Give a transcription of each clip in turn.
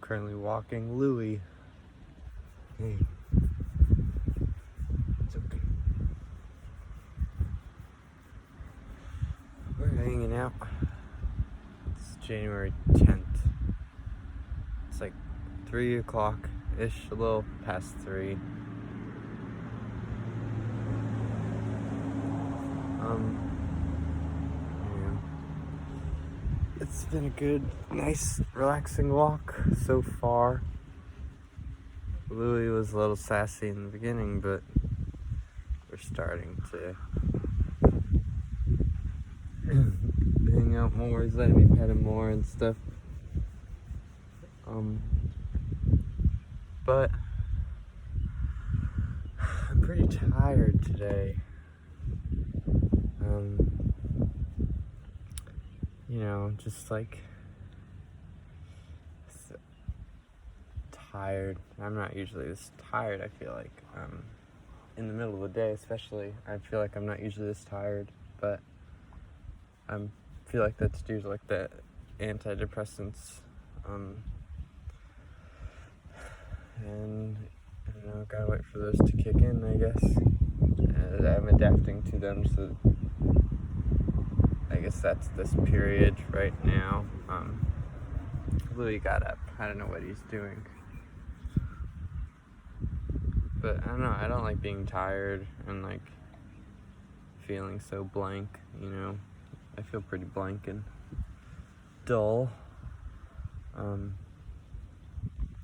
Currently walking Louie. Hey. It's okay. We're hanging out. It's January 10th. It's like 3 o'clock-ish, a little past 3. Yeah. It's been a good, nice, relaxing walk so far. Louie was a little sassy in the beginning, but we're starting to hang out more. He's letting me pet him more and stuff. But I'm pretty tired today. Just like tired. I'm not usually this tired, I feel like. In the middle of the day especially, I feel like I'm not usually this tired, but I feel like that's due to like the antidepressants. And I don't know, gotta wait for those to kick in, I guess. I'm adapting to them, so I guess that's this period right now. Louis got up. I don't know what he's doing. But I don't know, I don't like being tired and like feeling so blank, I feel pretty blank and dull.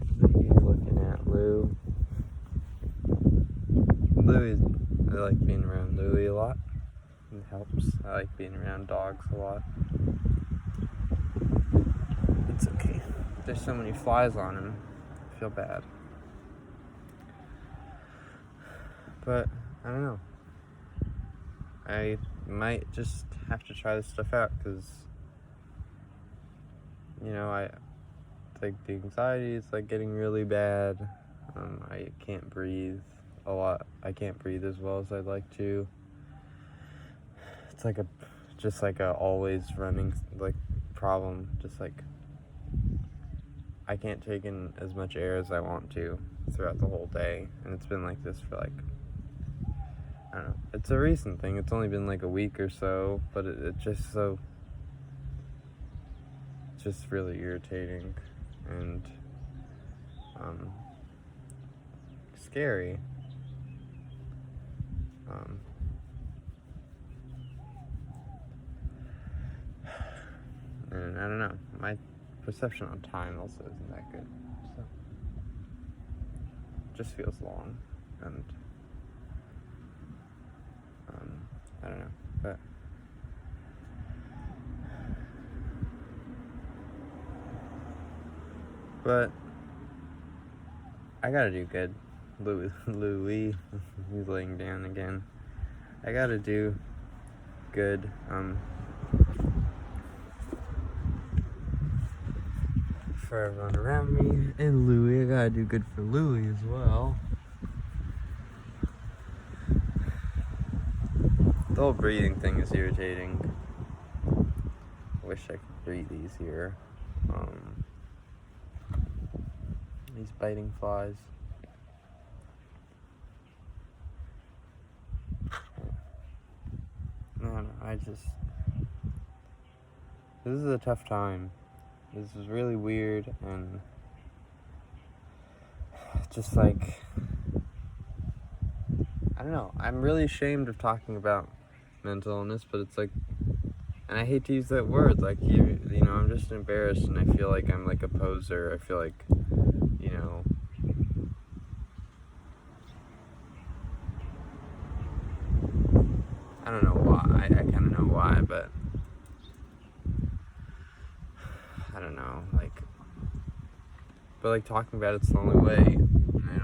He's looking at Lou. I like being around Louie a lot. It helps. I like being around dogs a lot. It's okay. There's so many flies on him. I feel bad. But I don't know. I might just have to try this stuff out because, the anxiety is like getting really bad. I can't breathe a lot. I can't breathe as well as I'd like to. It's like a always running like problem. Just like I can't take in as much air as I want to throughout the whole day, and it's been like this for like, I don't know. It's a recent thing. It's only been like a week or so, but it's just really irritating and scary. And I don't know. My perception on time also isn't that good. So it just feels long, and I don't know, but I gotta do good. Louis, he's laying down again. I gotta do good. For everyone around me and Louis, I gotta do good for Louis as well. The whole breathing thing is irritating. I wish I could breathe easier. These biting flies. No, this is a tough time. This is really weird, and just like, I don't know, I'm really ashamed of talking about mental illness, but it's like, and I hate to use that word, like, I'm just embarrassed, and I feel like I'm like a poser. I feel like, I don't know why. I kind of know why, but I don't know, but talking about it's the only way, and I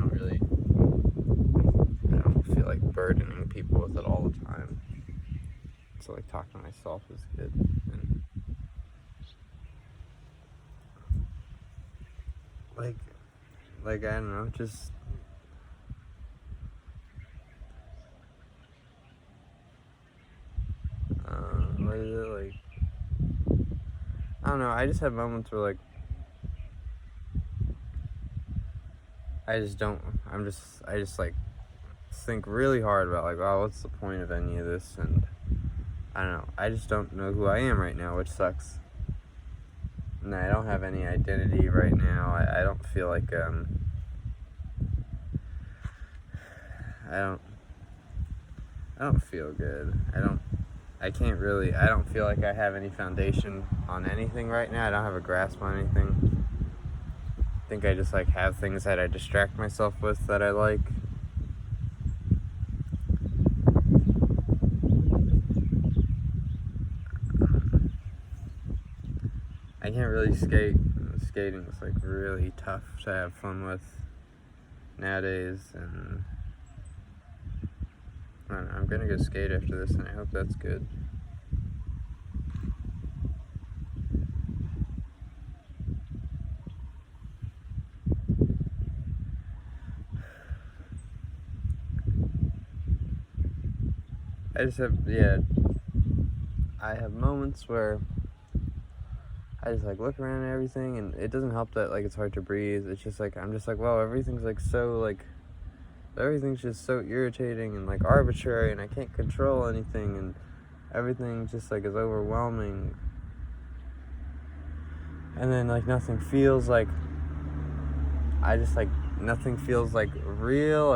don't feel like burdening people with it all the time. So like talking to myself is good. And like I don't know, just what is it like? I don't know. I just have moments where I just don't, I just like think really hard about like, oh, what's the point of any of this? And I don't know, I just don't know who I am right now, which sucks. And I don't have any identity right now. I don't feel like, I don't feel good. I don't feel like I have any foundation on anything right now. I don't have a grasp on anything. I think I just like have things that I distract myself with that I like. I can't really skate. Skating is like really tough to have fun with nowadays, and I don't know, I'm gonna go skate after this, and I hope that's good. I have moments where I just like look around and everything, and it doesn't help that like it's hard to breathe. It's just like I'm just like, wow, everything's just so irritating and like arbitrary, and I can't control anything, and everything just like is overwhelming. And then like nothing feels like nothing feels like real.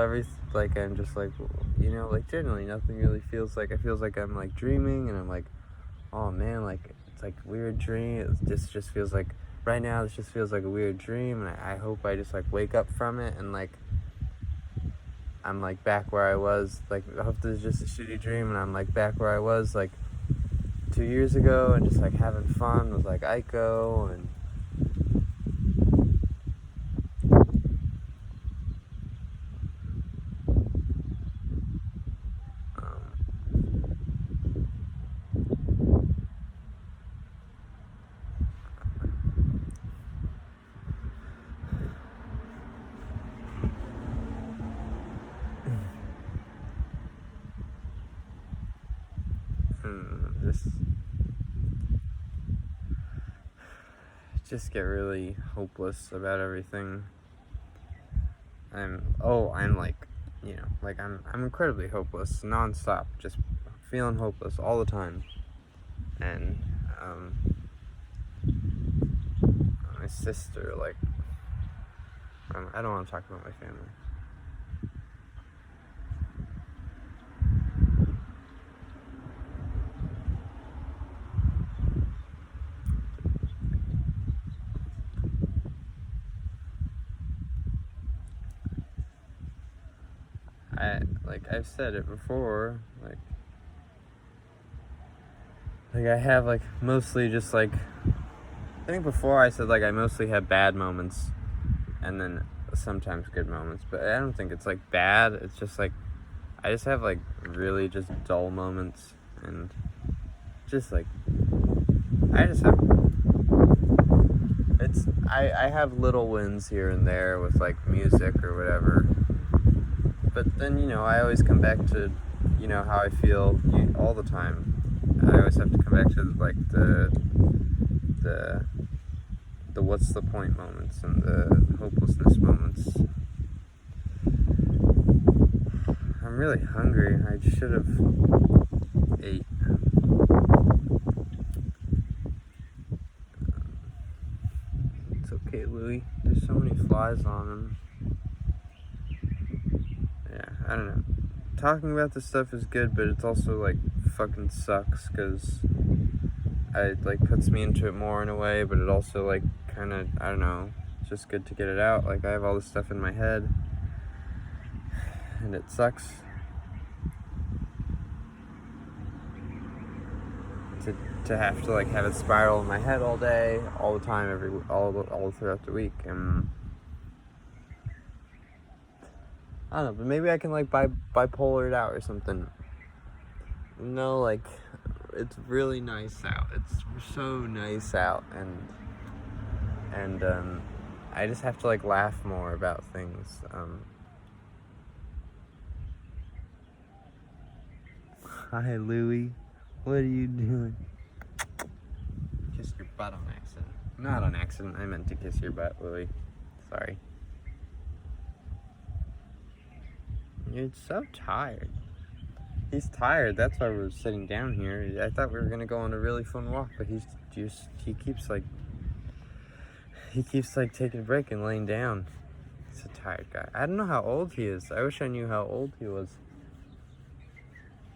Like I'm just like, you know, like generally nothing really feels like, it feels like I'm like dreaming, and I'm like, oh man, like it's like weird dream. This just feels like right now this just feels like a weird dream, and I hope I just like wake up from it and like I'm like back where I was. Like I hope this is just a shitty dream and I'm like back where I was like 2 years ago, and just like having fun with like Aiko and just get really hopeless about everything. I'm like, you know, like I'm incredibly hopeless, nonstop, just feeling hopeless all the time. And my sister, like, I don't want to talk about my family. I've said it before, like I have like mostly just like, I think before I said like I mostly have bad moments and then sometimes good moments, but I don't think it's like bad. It's just like I just have like really just dull moments, and just like I just have I have little wins here and there with like music or whatever, but then, you know, I always come back to, you know, how I feel all the time. I always have to come back to like the what's the point moments and the hopelessness moments. I'm really hungry. I should have ate. It's okay, Louie. There's so many flies on him. Yeah, I don't know. Talking about this stuff is good, but it's also like fucking sucks because it like puts me into it more in a way, but it also like kind of, I don't know, it's just good to get it out. Like I have all this stuff in my head and it sucks to have to like have it spiral in my head all day, all the time, all throughout the week. And I don't know, but maybe I can like bipolar it out or something. You know, like it's really nice out. It's so nice out, and I just have to like laugh more about things. Hi, Louie. What are you doing? Kiss your butt on accident. Not on accident. I meant to kiss your butt, Louie. Sorry. You're so tired. He's tired. That's why we're sitting down here. I thought we were gonna go on a really fun walk, but he keeps like taking a break and laying down. He's a tired guy. I don't know how old he is. I wish I knew how old he was.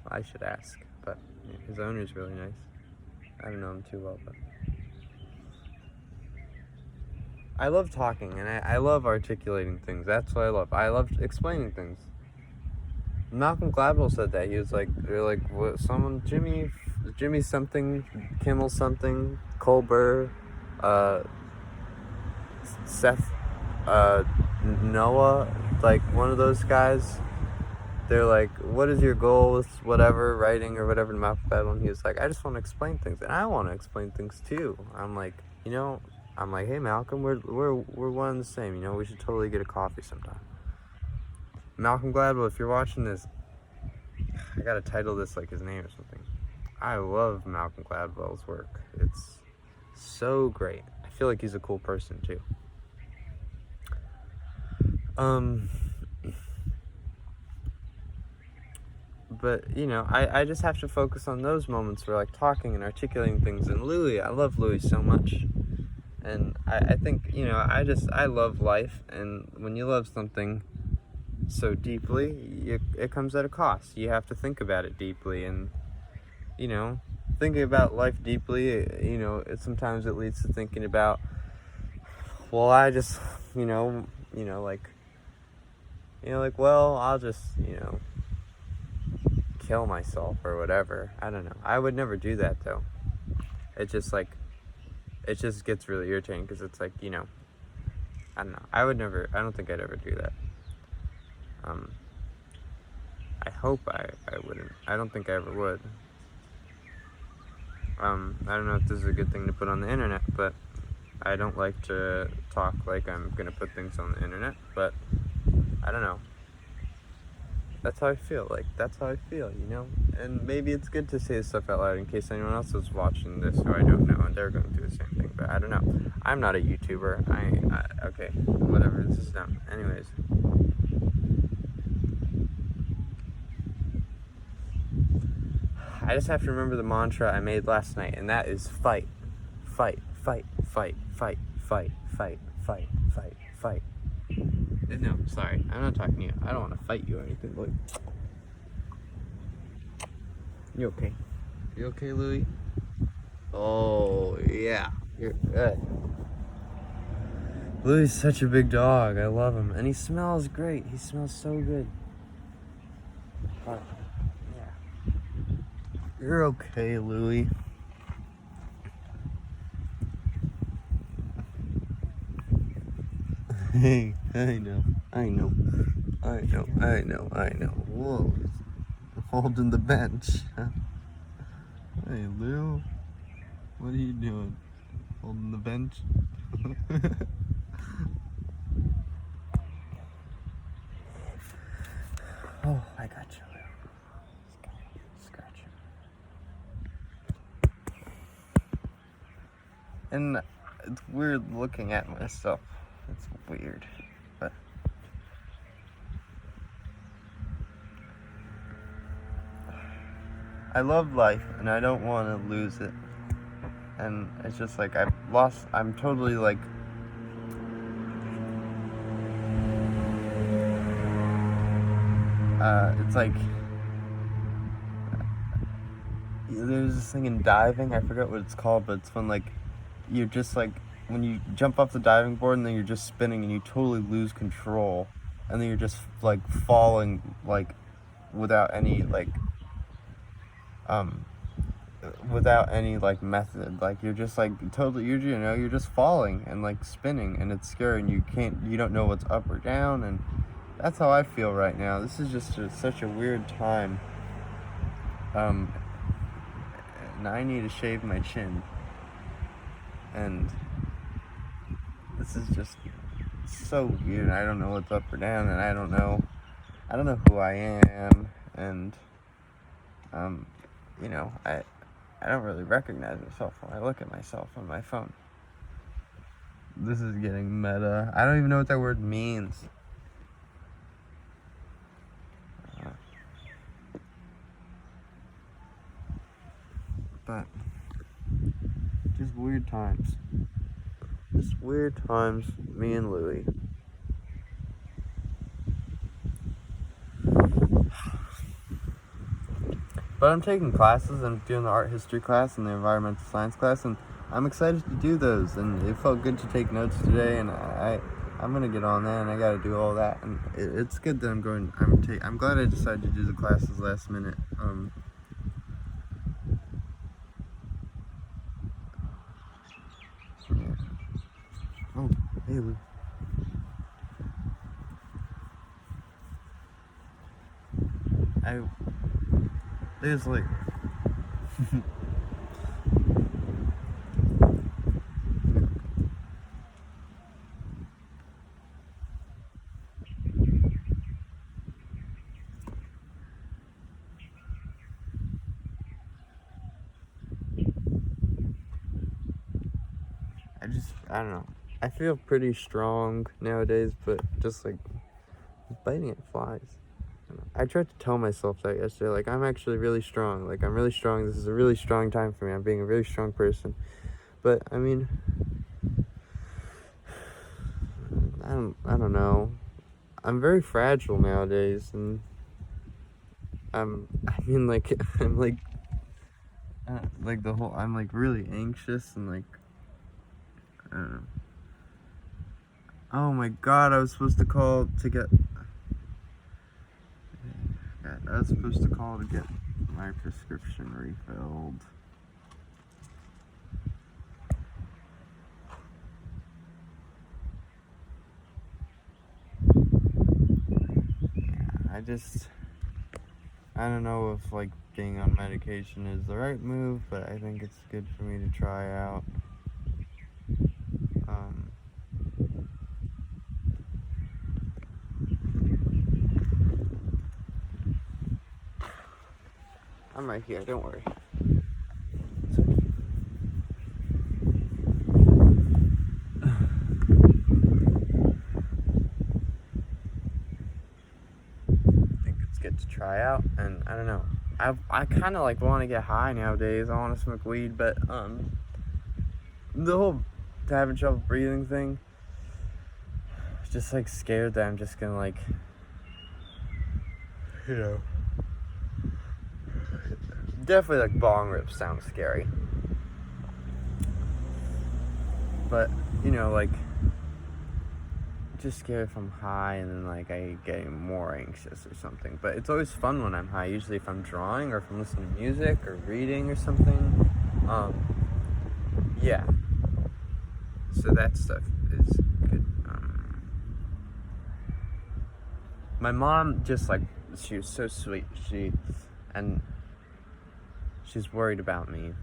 I should ask, but his owner's really nice. I don't know him too well, but I love talking, and I love articulating things. That's what I love. I love explaining things. Malcolm Gladwell said that. He was like, they're like, what, Jimmy something, Kimmel something, Colbert, Seth, Noah, like one of those guys. They're like, what is your goal with whatever, writing or whatever, in Malcolm Gladwell? And he was like, I just want to explain things, and I want to explain things too. I'm like, hey Malcolm, we're one and the same. We should totally get a coffee sometime. Malcolm Gladwell, if you're watching this, I gotta title this like his name or something. I love Malcolm Gladwell's work. It's so great. I feel like he's a cool person too. But, I just have to focus on those moments where, like, talking and articulating things. And Louis, I love Louis so much. And I think, I love life. And when you love something so deeply, it comes at a cost. You have to think about it deeply. And, thinking about life deeply, sometimes it leads to thinking about, well, I just, well, I'll just, kill myself or whatever. I don't know. I would never do that though. It just gets really irritating because it's like, I don't know. I don't think I'd ever do that. I hope I wouldn't. I don't think I ever would. I don't know if this is a good thing to put on the internet, but I don't like to talk like I'm gonna put things on the internet, but I don't know. That's how I feel. That's how I feel, And maybe it's good to say this stuff out loud in case anyone else is watching this who I don't know and they're going through the same thing. But I don't know. I'm not a YouTuber. Okay, whatever. This is dumb. Anyways. I just have to remember the mantra I made last night, and that is fight. Fight, fight, fight, fight, fight, fight, fight, fight, fight. No, sorry. I'm not talking to you. I don't want to fight you or anything, but you okay? You okay, Louis? Oh, yeah. You're good. Louis is such a big dog. I love him. And he smells great. He smells so good. But, yeah. You're okay, Louis. Hey, I know. Whoa. Holding the bench. Huh? Hey, Lou. What are you doing? Holding the bench? Oh, I got you, Lou. Scratch him. And it's weird looking at myself. It's weird, but I love life and I don't want to lose it. And it's just like I'm totally like it's like there's this thing in diving, I forget what it's called, but it's when like you're just like when you jump off the diving board and then you're just spinning and you totally lose control, and then you're just like falling like without any method. Like you're just like totally you're just falling and like spinning, and it's scary, and you don't know what's up or down, and that's how I feel right now. This is just such a weird time. And I need to shave my chin, and this is just so weird. I don't know what's up or down, and I don't know who I am, and I don't really recognize myself when I look at myself on my phone. This is getting meta. I don't even know what that word means. but just weird times. Just weird times, me and Louie. But I'm taking classes. I'm doing the art history class and the environmental science class, and I'm excited to do those. And it felt good to take notes today, and I'm gonna get on that, and I gotta do all that. And it's good that I'm glad I decided to do the classes last minute. Yeah. Oh, hey Lou. There's like I don't know. I feel pretty strong nowadays, but just like biting at flies. I tried to tell myself that yesterday, like, I'm actually really strong. Like, I'm really strong. This is a really strong time for me. I'm being a really strong person. But, I mean, I don't know. I'm very fragile nowadays, and I'm like really anxious, and like, I don't know. Oh my God, I was supposed to call to get my prescription refilled. Yeah, I don't know if like getting on medication is the right move, but I think it's good for me to try out. I'm right here, don't worry. I think it's good to try out, and I don't know. I kind of like want to get high nowadays. I want to smoke weed, but the whole having trouble breathing thing, just like scared that I'm just gonna like, you know, definitely like bong rips sound scary, but you know, like, just scared if I'm high and then like I get more anxious or something. But it's always fun when I'm high, usually if I'm drawing or if I'm listening to music or reading or something. Yeah, so that stuff is good. My mom just like, she was so sweet. She's worried about me,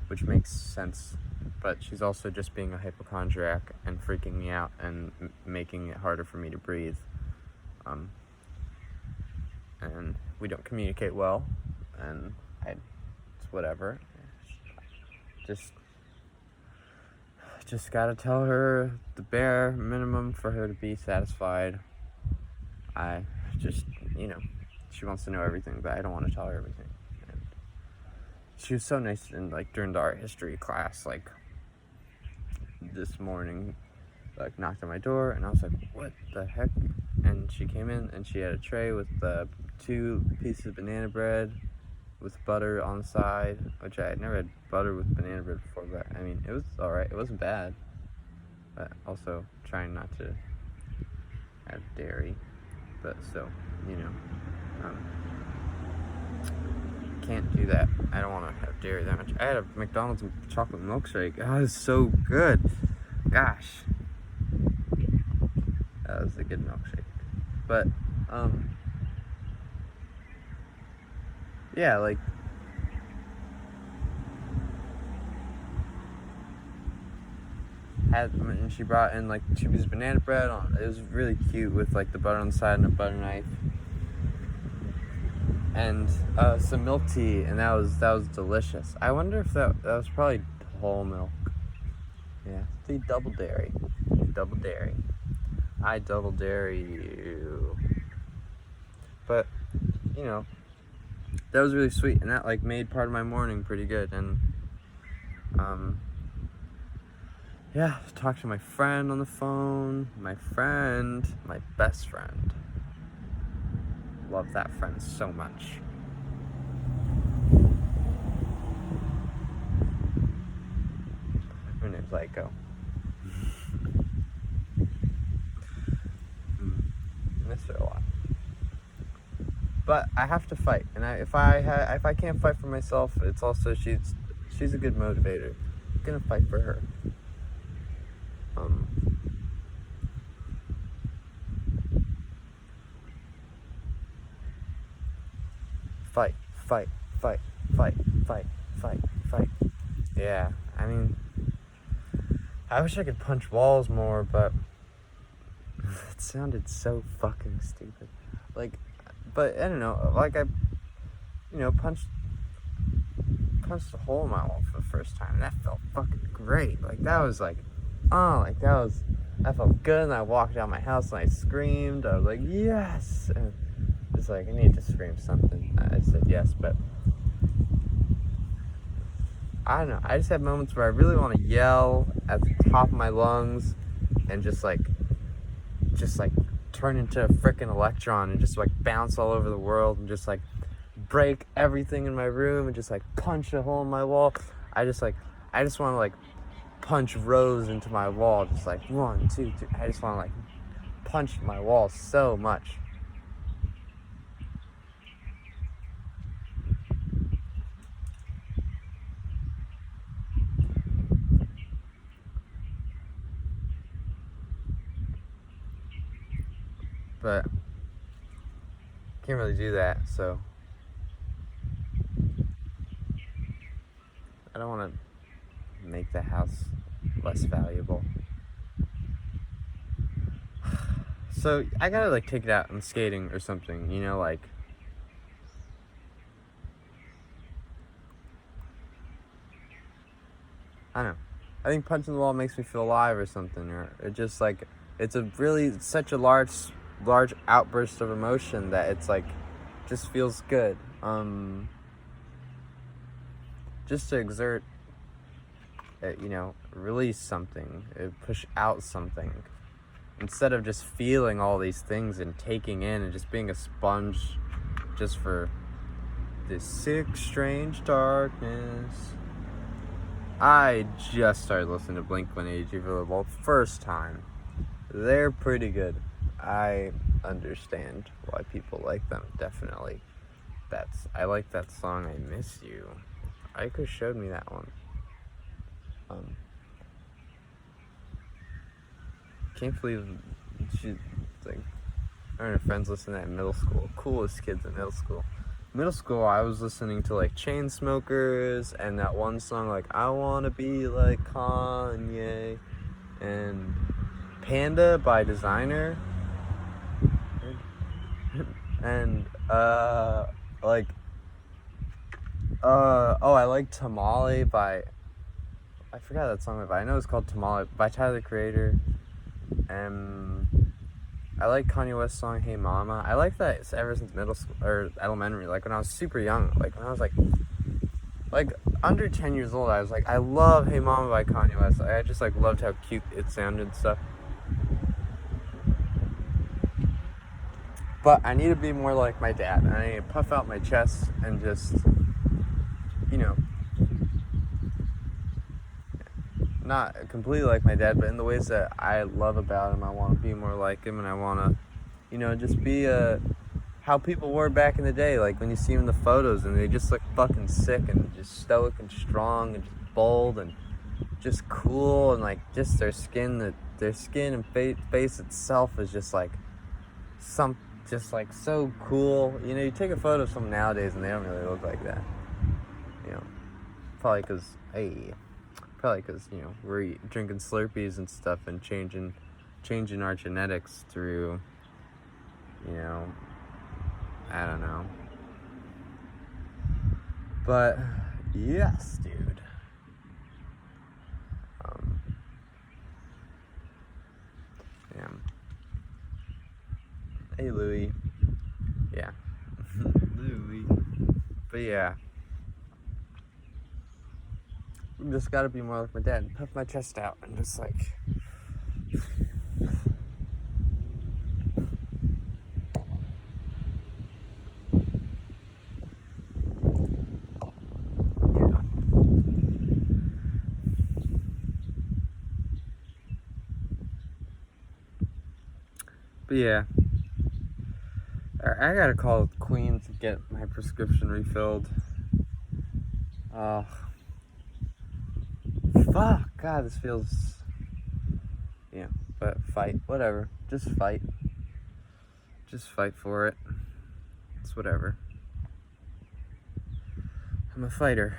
which makes sense, but she's also just being a hypochondriac and freaking me out and making it harder for me to breathe. And we don't communicate well, and it's whatever. Just gotta tell her the bare minimum for her to be satisfied. I just, you know, she wants to know everything, but I don't want to tell her everything. And she was so nice, and like during the art history class, like this morning, like knocked on my door, and I was like, what the heck? And she came in, and she had a tray with 2 pieces of banana bread with butter on the side, which I had never had butter with banana bread before, but I mean, it was alright. It wasn't bad, but also trying not to have dairy, but still, you know, can't do that. I don't want to have dairy that much. I had a McDonald's chocolate milkshake. Oh, it was so good. Gosh, that was a good milkshake. But yeah, like, and she brought in like 2 pieces of banana bread on. It was really cute with like the butter on the side and a butter knife, and some milk tea, and that was delicious. I wonder if that was probably whole milk. Yeah, the double dairy. I double dairy you. But you know, that was really sweet, and that like made part of my morning pretty good. And yeah, talked to my friend on the phone. My best friend. Love that friend so much. Her name's Aiko. Miss her a lot. But I have to fight, and if I can't fight for myself, it's also she's a good motivator. I'm gonna fight for her. Fight, fight, fight, fight, fight, fight, fight. Yeah, I mean, I wish I could punch walls more, but it sounded so fucking stupid. Like, but I don't know, like I, punched a hole in my wall for the first time, and that felt fucking great. Like, that was like, that felt good, and I walked out of my house and I screamed. I was like, yes! And it's like, I need to scream something. I said yes, but I don't know. I just have moments where I really want to yell at the top of my lungs and just like turn into a freaking electron and just like bounce all over the world and just like break everything in my room and just like punch a hole in my wall. I just want to like punch rows into my wall, just like 1, 2, 3. I just want to like punch my wall so much. But can't really do that, so I don't want to make the house less valuable. So I gotta like take it out on skating or something, like I don't know. I think punching the wall makes me feel alive or something, or it just like it's such a large outburst of emotion that it's like just feels good. Just to exert, release something, push out something, instead of just feeling all these things and taking in and just being a sponge just for this sick, strange darkness. I just started listening to Blink-182 for the first time. They're pretty good. I understand why people like them, definitely. I like that song, I Miss You. Aiko showed me that one. Can't believe she's like, her and her friends listened to that in middle school. Coolest kids in middle school. Middle school, I was listening to like Chainsmokers and that one song like I Wanna Be Like Kanye and Panda by Designer and I like Tamale by, I forgot that song, but I know it's called Tamale by Tyler, the Creator. I like Kanye West's song Hey Mama. I like that ever since middle school or elementary, like when I was super young, like when I was like under 10 years old. I was like, I love Hey Mama by Kanye West. I just like loved how cute it sounded and stuff. But I need to be more like my dad. I need to puff out my chest and just, not completely like my dad, but in the ways that I love about him. I want to be more like him, and I want to, just be how people were back in the day. Like when you see them in the photos, and they just look fucking sick and just stoic and strong and just bold and just cool, and like just their skin and face itself is just like so cool. You take a photo of someone nowadays, and they don't really look like that. Probably because we're drinking Slurpees and stuff and changing our genetics through, I don't know. But yes, dude. Yeah. Hey, Louie. Yeah. Louie. But yeah. Just gotta be more like my dad. Puff my chest out and just like. Yeah. But yeah. I gotta call Queen to get my prescription refilled. Oh. Fuck. God, this feels. Yeah. But fight. Whatever. Just fight. Just fight for it. It's whatever. I'm a fighter.